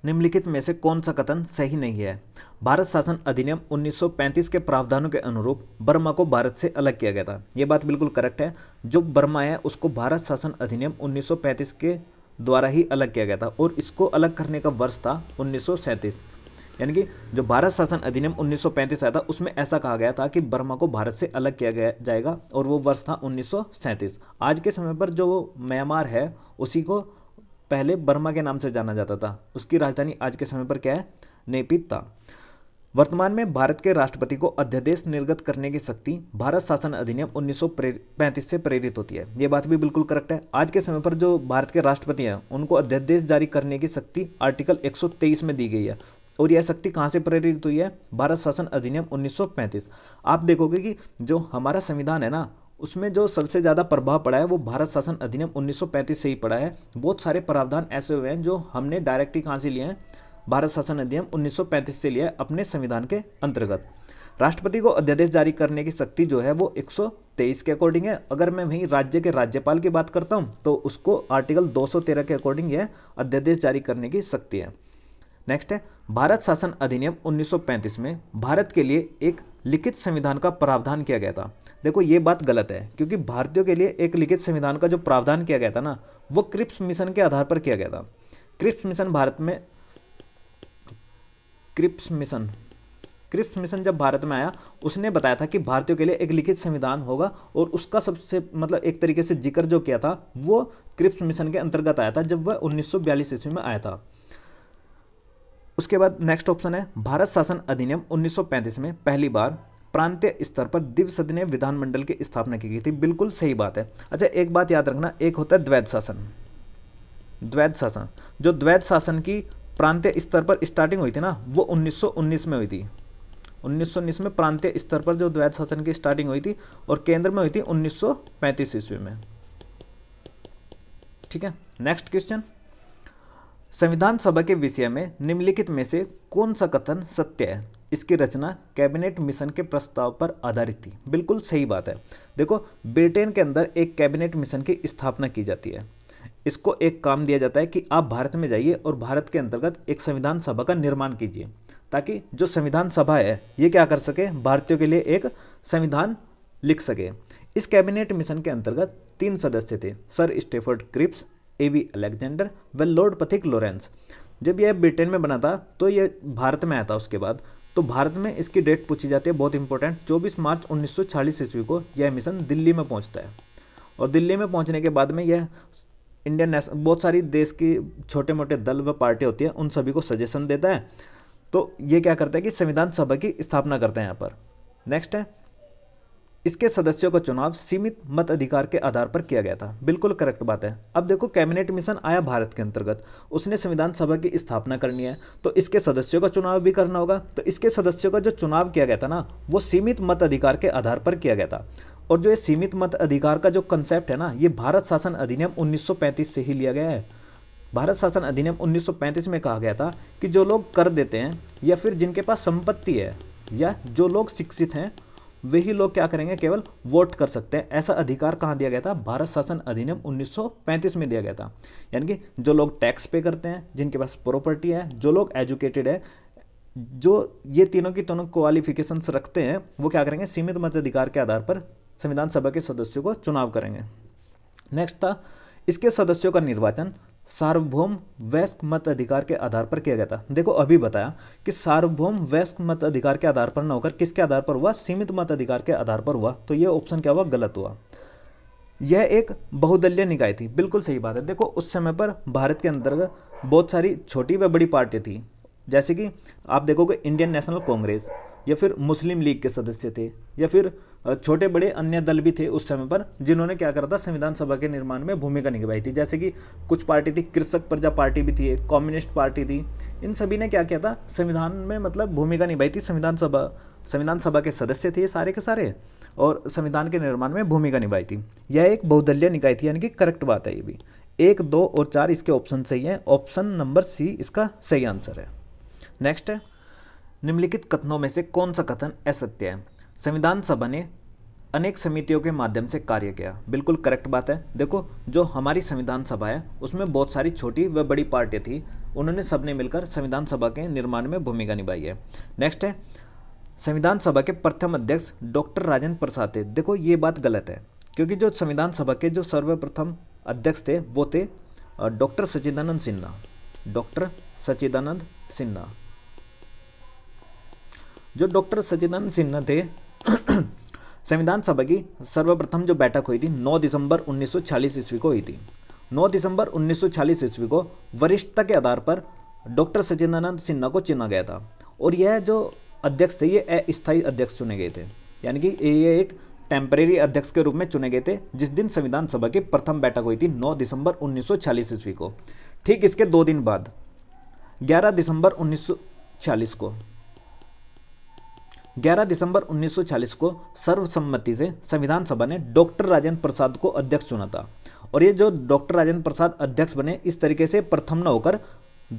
निम्नलिखित में से कौन सा कथन सही नहीं है? भारत शासन अधिनियम 1935 के प्रावधानों के अनुरूप बर्मा को भारत से अलग किया गया था। ये बात बिल्कुल करेक्ट है। जो बर्मा है उसको भारत शासन अधिनियम 1935 के द्वारा ही अलग किया गया था और इसको अलग करने का वर्ष था 1937। यानी कि जो भारत शासन अधिनियम 1935 आया था उसमें ऐसा कहा गया था कि बर्मा को भारत से अलग किया गया जाएगा और वो वर्ष था 1937। आज के समय पर जो म्यांमार है उसी को पहले बर्मा के नाम से जाना जाता था। उसकी राजधानी आज के समय पर क्या है? नेपिता। वर्तमान में भारत के राष्ट्रपति को अध्यादेश निर्गत करने की शक्ति भारत शासन अधिनियम 1935 से प्रेरित होती है। ये बात भी बिल्कुल करेक्ट है। आज के समय पर जो भारत के राष्ट्रपति हैं उनको अध्यादेश जारी करने की शक्ति आर्टिकल 123 में दी गई है और यह शक्ति कहाँ से प्रेरित हुई है? भारत शासन अधिनियम 1935। आप देखोगे कि जो हमारा संविधान है ना उसमें जो सबसे ज़्यादा प्रभाव पड़ा है वो भारत शासन अधिनियम 1935 से ही पड़ा है। बहुत सारे प्रावधान ऐसे हुए हैं जो हमने डायरेक्टली कहाँ से लिए हैं? भारत शासन अधिनियम 1935 से लिया है अपने संविधान के अंतर्गत। राष्ट्रपति को अध्यादेश जारी करने की शक्ति जो है वो 123 के अकॉर्डिंग है। अगर मैं वहीं राज्य के राज्यपाल की बात करता हूँ तो उसको आर्टिकल 213 के अकॉर्डिंग यह अध्यादेश जारी करने की शक्ति है। नेक्स्ट है, भारत शासन अधिनियम 1935 में भारत के लिए एक लिखित संविधान का प्रावधान किया गया था। देखो ये बात गलत है क्योंकि भारतीयों के लिए एक लिखित संविधान का जो प्रावधान किया गया था ना वो क्रिप्स मिशन के आधार पर किया गया था। क्रिप्स मिशन भारत में क्रिप्स मिशन जब भारत में आया उसने बताया था कि भारतीयों के लिए एक लिखित संविधान होगा और उसका सबसे मतलब एक तरीके से जिक्र जो किया था वो क्रिप्स मिशन के अंतर्गत आया था जब वह 1942 ईस्वी में आया था। उसके बाद नेक्स्ट ऑप्शन है, भारत शासन अधिनियम 1935 में पहली बार प्रांतीय स्तर पर द्विसदनीय विधानमंडल की स्थापना की गई थी। बिल्कुल सही बात है। अच्छा एक बात याद रखना, एक होता है द्वैध शासन। जो द्वैध शासन की प्रांतीय स्तर पर स्टार्टिंग हुई थी ना वो 1919 में हुई थी। 1919 में प्रांतीय स्तर पर जो द्वैध शासन की स्टार्टिंग हुई थी और केंद्र में हुई थी 1935 ईस्वी में। ठीक है, नेक्स्ट क्वेश्चन, संविधान सभा के विषय में निम्नलिखित में से कौन सा कथन सत्य है? इसकी रचना कैबिनेट मिशन के प्रस्ताव पर आधारित थी। बिल्कुल सही बात है। देखो ब्रिटेन के अंदर एक कैबिनेट मिशन की स्थापना की जाती है। इसको एक काम दिया जाता है कि आप भारत में जाइए और भारत के अंतर्गत एक संविधान सभा का निर्माण कीजिए ताकि जो संविधान सभा है ये क्या कर सके? भारतीयों के लिए एक संविधान लिख सके। इस कैबिनेट मिशन के अंतर्गत 3 सदस्य थे, सर स्टेफर्ड क्रिप्स, एवी अलेक्जेंडर व लॉर्ड पथिक लॉरेंस। जब यह ब्रिटेन में बना था तो यह भारत में आया था। उसके बाद तो भारत में इसकी डेट पूछी जाती है, बहुत इंपॉर्टेंट। 24 मार्च 1946 ईस्वी को यह मिशन दिल्ली में पहुंचता है और दिल्ली में पहुंचने के बाद में यह इंडियन नेशनल बहुत सारी देश की छोटे मोटे दल व पार्टी होती है उन सभी को सजेशन देता है। तो ये क्या करता है कि संविधान सभा की स्थापना करते हैं यहाँ पर। नेक्स्ट है, इसके सदस्यों का चुनाव सीमित मत अधिकार के आधार पर किया गया था। बिल्कुल करेक्ट बात है। अब देखो कैबिनेट मिशन आया भारत के अंतर्गत, उसने संविधान सभा की स्थापना करनी है तो इसके सदस्यों का चुनाव भी करना होगा। तो इसके सदस्यों का जो चुनाव किया गया था ना वो सीमित मत अधिकार के आधार पर किया गया था। और जो ये सीमित मत अधिकार का जो कंसेप्ट है ना ये भारत शासन अधिनियम 1935 से ही लिया गया है। भारत शासन अधिनियम 1935 में कहा गया था कि जो लोग कर देते हैं या फिर जिनके पास संपत्ति है या जो लोग शिक्षित हैं वही लोग क्या करेंगे? केवल वोट कर सकते हैं। ऐसा अधिकार कहाँ दिया गया था? भारत शासन अधिनियम 1935 में दिया गया था। यानी कि जो लोग टैक्स पे करते हैं, जिनके पास प्रॉपर्टी है, जो लोग एजुकेटेड है, जो ये तीनों की तीनों क्वालिफिकेशंस रखते हैं वो क्या करेंगे? सीमित मत अधिकार के आधार पर संविधान सभा के सदस्यों को चुनाव करेंगे। नेक्स्ट था, इसके सदस्यों का निर्वाचन सार्वभौम वयस्क मत अधिकार के आधार पर किया गया था। देखो अभी बताया कि सार्वभौम वयस्क मत अधिकार के आधार पर न होकर किसके आधार पर हुआ? सीमित मत अधिकार के आधार पर हुआ। तो ये ऑप्शन क्या हुआ? गलत हुआ। यह एक बहुदलीय निकाय थी। बिल्कुल सही बात है। देखो उस समय पर भारत के अंतर्गत बहुत सारी छोटी व बड़ी पार्टी थी, जैसे कि आप देखोगे इंडियन नेशनल कांग्रेस या फिर मुस्लिम लीग के सदस्य थे या फिर छोटे बड़े अन्य दल भी थे उस समय पर जिन्होंने क्या करा था? संविधान सभा के निर्माण में भूमिका निभाई थी। जैसे कि कुछ पार्टी थी, कृषक प्रजा पार्टी भी थी, कम्युनिस्ट पार्टी थी। इन सभी ने क्या किया था? संविधान में मतलब भूमिका निभाई थी। संविधान सभा के सदस्य थे सारे के सारे और संविधान के निर्माण में भूमिका निभाई थी। यह एक बहुदलीय निकाय थी, यानी कि करेक्ट बात है। ये भी 1, 2 और 4 इसके ऑप्शन सही हैं। ऑप्शन नंबर सी इसका सही आंसर है। नेक्स्ट है, निम्नलिखित कथनों में से कौन सा कथन असत्य है? संविधान सभा ने अनेक समितियों के माध्यम से कार्य किया। बिल्कुल करेक्ट बात है। देखो जो हमारी संविधान सभा है उसमें बहुत सारी छोटी व बड़ी पार्टियां थी, उन्होंने सबने मिलकर संविधान सभा के निर्माण में भूमिका निभाई है। नेक्स्ट है, संविधान सभा के प्रथम अध्यक्ष डॉक्टर राजेंद्र प्रसाद थे। देखो ये बात गलत है, क्योंकि जो संविधान सभा के जो सर्वप्रथम अध्यक्ष थे वो थे डॉक्टर सच्चिदानंद सिन्हा। डॉक्टर सच्चिदानंद सिन्हा, जो डॉक्टर सच्चिदानंद सिन्हा थे संविधान सभा की सर्वप्रथम जो बैठक हुई थी 9 दिसंबर 1946 ईस्वी को हुई थी। 9 दिसंबर 1946 ईस्वी को वरिष्ठता के आधार पर डॉक्टर सच्चिदानंद सिन्हा को चुना गया था, और यह जो अध्यक्ष थे ये अस्थायी अध्यक्ष चुने गए थे, यानी कि ये एक टेम्परेरी अध्यक्ष के रूप में चुने गए थे जिस दिन संविधान सभा की प्रथम बैठक हुई थी 9 दिसंबर 1946 ईस्वी को। ठीक इसके 2 दिन बाद 11 दिसंबर 1940 को सर्वसम्मति से संविधान सभा ने डॉक्टर राजेंद्र प्रसाद को अध्यक्ष चुना था, और ये जो डॉक्टर राजेंद्र प्रसाद अध्यक्ष बने इस तरीके से प्रथम न होकर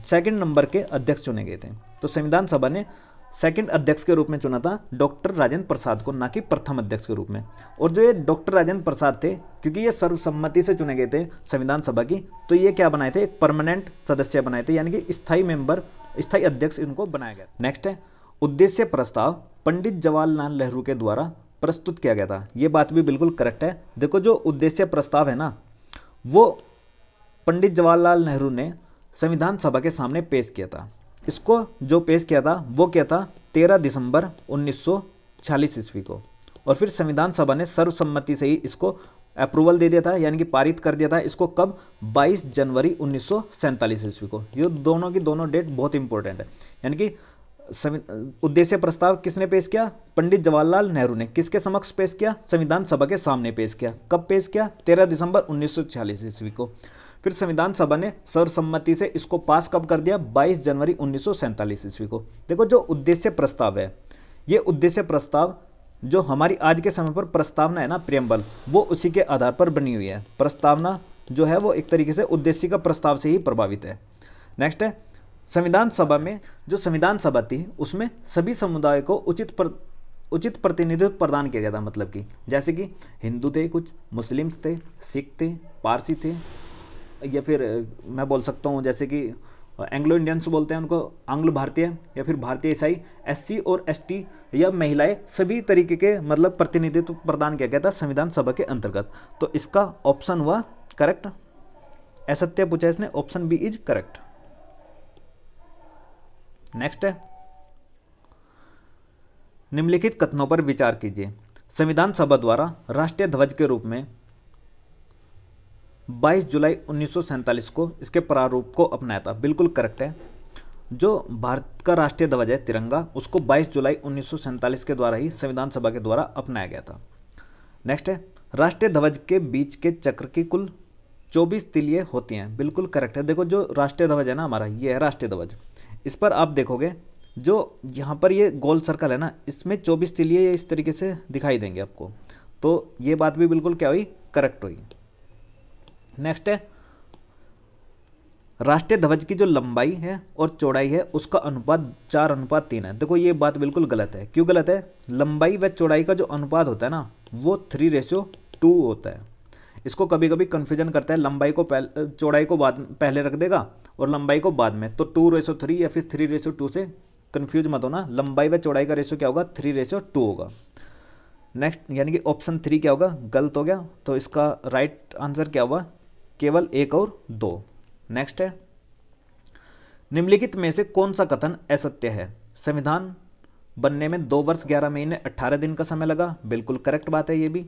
सेकंड नंबर के अध्यक्ष चुने गए थे। तो संविधान सभा ने सेकंड अध्यक्ष के रूप में चुना था डॉक्टर राजेंद्र प्रसाद को, ना कि प्रथम अध्यक्ष के रूप में। और जो ये डॉक्टर राजेंद्र प्रसाद थे, क्योंकि ये सर्वसम्मति से चुने गए थे संविधान सभा की, तो ये क्या बनाए थे, एक परमानेंट सदस्य बनाए थे, यानी कि स्थायी अध्यक्ष इनको बनाया गया। नेक्स्ट है, उद्देश्य प्रस्ताव पंडित जवाहरलाल नेहरू के द्वारा प्रस्तुत किया गया था। ये बात भी बिल्कुल करेक्ट है। देखो जो उद्देश्य प्रस्ताव है ना, वो पंडित जवाहरलाल नेहरू ने संविधान सभा के सामने पेश किया था। इसको जो पेश किया था वो क्या था, 13 दिसंबर 1946 ईस्वी को, और फिर संविधान सभा ने सर्वसम्मति से ही इसको अप्रूवल दे दिया था, यानी कि पारित कर दिया था इसको। कब, 22 जनवरी 1947 ईस्वी को। ये दोनों की दोनों डेट बहुत इंपॉर्टेंट है। यानी कि उद्देश्य प्रस्ताव किसने पेश किया, पंडित जवाहरलाल नेहरू ने। किसके समक्ष पेश किया, संविधान सभा के सामने पेश किया। कब पेश किया, 13 दिसंबर 1946 ईस्वी को। फिर संविधान सभा ने सर्वसम्मति से इसको पास कब कर दिया, 22 जनवरी 1947 ईस्वी को। देखो जो उद्देश्य प्रस्ताव है, ये उद्देश्य प्रस्ताव जो हमारी आज के समय पर प्रस्तावना है ना, प्रियम्बल, वो उसी के आधार पर बनी हुई है। प्रस्तावना जो है वो एक तरीके से उद्देश्य का प्रस्ताव से ही प्रभावित है। नेक्स्ट है, संविधान सभा में जो संविधान सभा थी उसमें सभी समुदाय को उचित प्रतिनिधित्व प्रदान किया गया था। मतलब कि जैसे कि हिंदू थे, कुछ मुस्लिम्स थे, सिख थे, पारसी थे, या फिर मैं बोल सकता हूँ जैसे कि एंग्लो इंडियंस बोलते हैं उनको, आंग्ल भारतीय, या फिर भारतीय ईसाई, एससी और एसटी या महिलाएं, सभी तरीके के मतलब प्रतिनिधित्व प्रदान किया गया था संविधान सभा के अंतर्गत। तो इसका ऑप्शन हुआ करेक्ट। असत्य पूछा इसने, option B is correct. Next है, निम्नलिखित कथनों पर विचार कीजिए। संविधान सभा द्वारा राष्ट्रीय ध्वज के रूप में 22 जुलाई 1947 को इसके प्रारूप को अपनाया था। बिल्कुल करेक्ट है। जो भारत का राष्ट्रीय ध्वज है तिरंगा, उसको 22 जुलाई 1947 के द्वारा ही संविधान सभा के द्वारा अपनाया गया था। नेक्स्ट है, राष्ट्रीय ध्वज के बीच के चक्र की कुल 24 तिलिये होती हैं। बिल्कुल करेक्ट है। देखो जो राष्ट्रीय ध्वज है ना हमारा, ये है राष्ट्रीय ध्वज। इस पर आप देखोगे जो यहाँ पर ये गोल सर्कल है ना, इसमें 24 तिलिये इस तरीके से दिखाई देंगे आपको। तो ये बात भी बिल्कुल क्या हुई, करेक्ट हुई। नेक्स्ट है, राष्ट्रीय ध्वज की जो लंबाई है और चौड़ाई है उसका अनुपात 4:3 है। देखो ये बात बिल्कुल गलत है। क्यों गलत है, लंबाई व चौड़ाई का जो अनुपात होता है ना वो 3:2 होता है। इसको कभी कभी कन्फ्यूजन करता है, लंबाई को चौड़ाई को पहले रख देगा और लंबाई को बाद में, तो 2:3 या फिर 3:2 से कन्फ्यूज मत होना। लंबाई व चौड़ाई का रेशो क्या होगा, 3:2 होगा। नेक्स्ट यानी कि ऑप्शन 3 क्या होगा, गलत हो गया। तो इसका राइट आंसर क्या हुआ, केवल 1 और 2। नेक्स्ट है, निम्नलिखित में से कौन सा कथन असत्य है। संविधान बनने में 2 वर्ष 11 महीने 18 दिन का समय लगा। बिल्कुल करेक्ट बात है ये भी।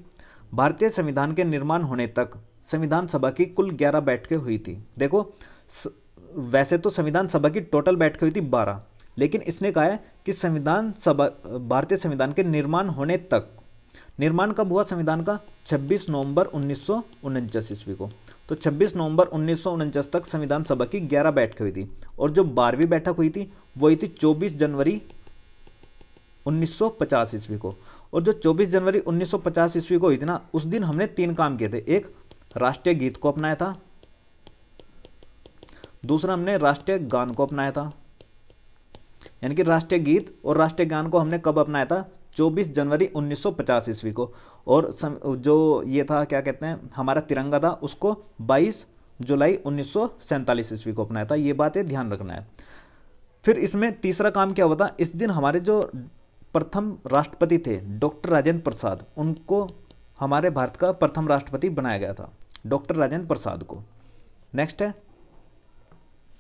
भारतीय संविधान के निर्माण होने तक संविधान सभा की कुल 11 बैठकें हुई थी। देखो वैसे तो संविधान सभा की टोटल बैठकें हुई थी 12, लेकिन इसने कहा है कि संविधान सभा भारतीय संविधान के निर्माण होने तक, निर्माण कब हुआ संविधान का, 26 नवंबर 1949 ईस्वी को। तो 26 नवंबर 1949 तक संविधान सभा की 11 बैठकें हुई थी, और जो 12वीं बैठक हुई थी वो हुई थी 24 जनवरी 1950 ईस्वी को। और जो 24 जनवरी 1950 ईस्वी को हुई थी ना, उस दिन हमने 3 काम किए थे। एक, राष्ट्रीय गीत को अपनाया था। दूसरा, हमने राष्ट्रीय गान को अपनाया था। यानी कि राष्ट्रीय गीत और राष्ट्रीय गान को हमने कब अपनाया था, 24 जनवरी 1950 ईस्वी को, और जो ये था क्या कहते हैं हमारा तिरंगा था उसको 22 जुलाई 1947 ईस्वी को अपनाया था। ये बातें ध्यान रखना है। फिर इसमें तीसरा काम क्या हुआ था, इस दिन हमारे जो प्रथम राष्ट्रपति थे डॉक्टर राजेंद्र प्रसाद, उनको हमारे भारत का प्रथम राष्ट्रपति बनाया गया था, डॉक्टर राजेंद्र प्रसाद को। नेक्स्ट है,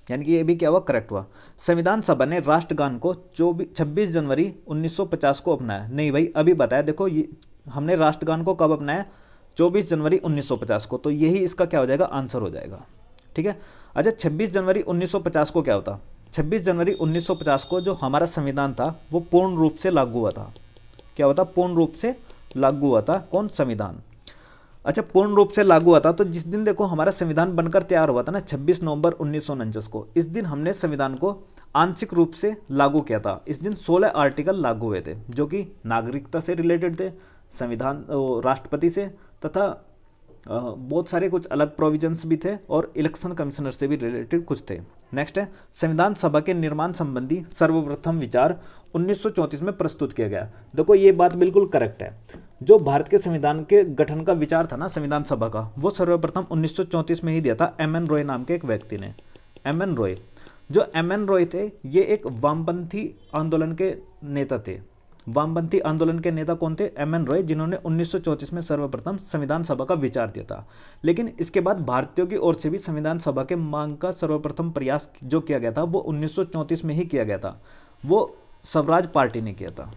यानी कि ये भी क्या हुआ, करेक्ट हुआ। संविधान सभा ने राष्ट्रगान को 26 जनवरी 1950 को अपनाया। नहीं भाई, अभी बताया, देखो ये हमने राष्ट्रगान को कब अपनाया, 24 जनवरी 1950 को, तो यही इसका क्या हो जाएगा, आंसर हो जाएगा। ठीक है। अच्छा, 26 जनवरी 1950 को क्या होता, 26 जनवरी 1950 को जो हमारा संविधान था वो पूर्ण रूप से लागू हुआ था। क्या हुआ था, पूर्ण रूप से लागू हुआ था, कौन, संविधान। अच्छा, पूर्ण रूप से लागू हुआ था, तो जिस दिन देखो हमारा संविधान बनकर तैयार हुआ था ना, 26 नवंबर 1949 को, इस दिन हमने संविधान को आंशिक रूप से लागू किया था। इस दिन 16 आर्टिकल लागू हुए थे जो कि नागरिकता से रिलेटेड थे, संविधान राष्ट्रपति से, तथा बहुत सारे कुछ अलग प्रोविजंस भी थे, और इलेक्शन कमिश्नर से भी रिलेटेड कुछ थे। नेक्स्ट है, संविधान सभा के निर्माण संबंधी सर्वप्रथम विचार 1934 में प्रस्तुत किया गया। देखो ये बात बिल्कुल करेक्ट है, जो भारत के संविधान के गठन का विचार था ना संविधान सभा का, वो सर्वप्रथम 1934 में ही दिया था एम एन रॉय नाम के एक व्यक्ति ने। एम एन रॉय, जो एम एन रॉय थे ये एक वामपंथी आंदोलन के नेता थे। वामपंथी आंदोलन के नेता कौन थे, एम एन रॉय, जिन्होंने 1934 में सर्वप्रथम संविधान सभा का विचार दिया था। लेकिन इसके बाद भारतीयों की ओर से भी संविधान सभा के मांग का सर्वप्रथम प्रयास जो किया गया था वो 1934 में ही किया गया था। वो स्वराज पार्टी ने किया था।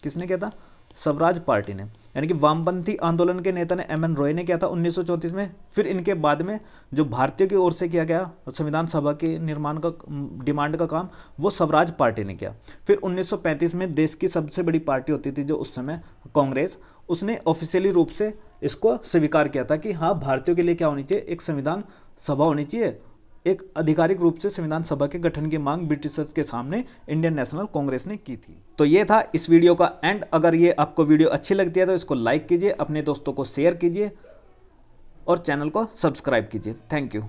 किसने किया था, स्वराज पार्टी ने, यानी कि वामपंथी आंदोलन के नेता ने एम एन रॉय ने किया था 1934 में। फिर इनके बाद में जो भारतीयों की ओर से किया गया संविधान सभा के निर्माण का डिमांड का काम, वो स्वराज पार्टी ने किया। फिर 1935 में देश की सबसे बड़ी पार्टी होती थी जो उस समय कांग्रेस, उसने ऑफिशियली रूप से इसको स्वीकार किया था कि हाँ भारतीयों के लिए क्या होनी चाहिए, एक संविधान सभा होनी चाहिए। एक आधिकारिक रूप से संविधान सभा के गठन की मांग ब्रिटिशर्स के सामने इंडियन नेशनल कांग्रेस ने की थी। तो ये था इस वीडियो का एंड। अगर ये आपको वीडियो अच्छी लगती है तो इसको लाइक कीजिए, अपने दोस्तों को शेयर कीजिए और चैनल को सब्सक्राइब कीजिए। Thank you.